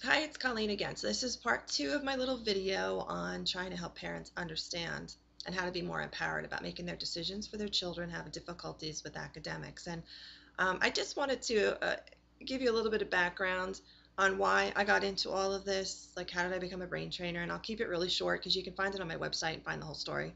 Hi, it's Colleen again. So this is part two of my little video on trying to help parents understand and how to be more empowered about making their decisions for their children having difficulties with academics. And I just wanted to give you a little bit of background on why I got into all of this, like how did I become a brain trainer, and I'll keep it really short because you can find it on my website and find the whole story.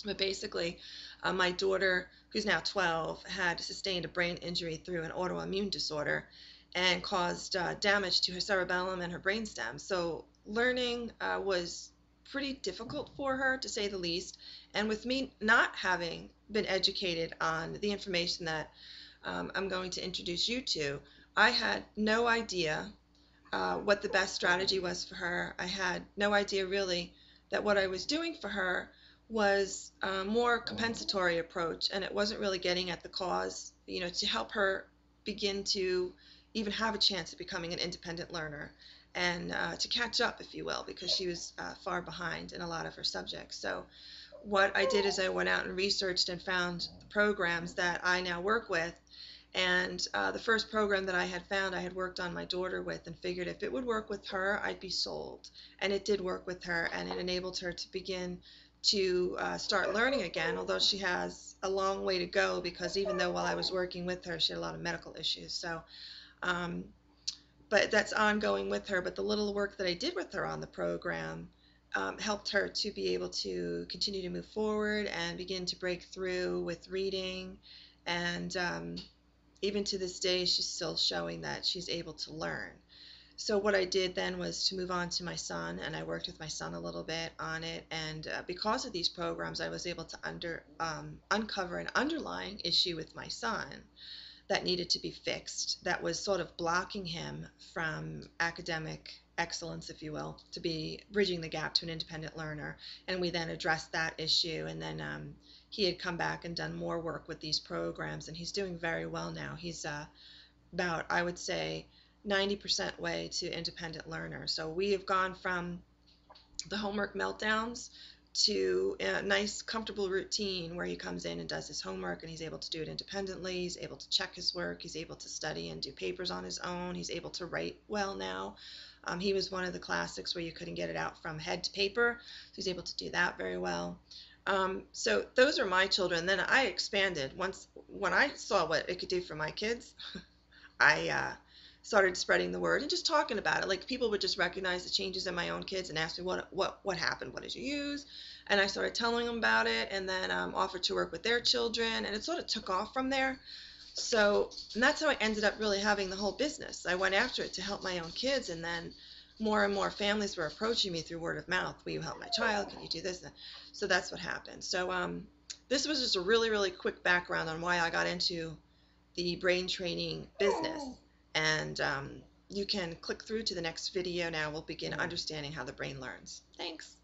But basically, my daughter, who's now 12, had sustained a brain injury through an autoimmune disorder and caused damage to her cerebellum and her brainstem. So learning was pretty difficult for her, to say the least. And with me not having been educated on the information that I'm going to introduce you to, I had no idea what the best strategy was for her. I had no idea really that what I was doing for her was a more compensatory approach, and it wasn't really getting at the cause, to help her begin to even have a chance of becoming an independent learner and to catch up, if you will, because she was far behind in a lot of her subjects. So what I did is I went out and researched and found the programs that I now work with, and the first program that I had found, I had worked on my daughter with and figured if it would work with her, I'd be sold. And it did work with her, and it enabled her to begin to start learning again, although she has a long way to go because even though while I was working with her, she had a lot of medical issues. So, um, but that's ongoing with her. But the little work that I did with her on the program helped her to be able to continue to move forward and begin to break through with reading and even to this day, she's still showing that she's able to learn. So what I did then was to move on to my son, and I worked with my son a little bit on it. And because of these programs, I was able to uncover an underlying issue with my son that needed to be fixed, that was sort of blocking him from academic excellence, if you will, to be bridging the gap to an independent learner. And we then addressed that issue, and then he had come back and done more work with these programs, and he's doing very well now. He's about, I would say, 90% way to independent learner. So we have gone from the homework meltdowns to a nice, comfortable routine where he comes in and does his homework and he's able to do it independently. He's able to check his work. He's able to study and do papers on his own. He's able to write well now. He was one of the classics where you couldn't get it out from head to paper, so he's able to do that very well. So those are my children. Then I expanded once when I saw what it could do for my kids. I started spreading the word and just talking about it. Like people would just recognize the changes in my own kids and ask me what happened, what did you use, and I started telling them about it, and then offered to work with their children, and it sort of took off from there. So and that's how I ended up really having the whole business. I went after it to help my own kids, and then more and more families were approaching me through word of mouth. Will you help my child? Can you do this? So that's what happened. So this was just a really, really quick background on why I got into the brain training business. And you can click through to the next video now. We'll begin understanding how the brain learns. Thanks.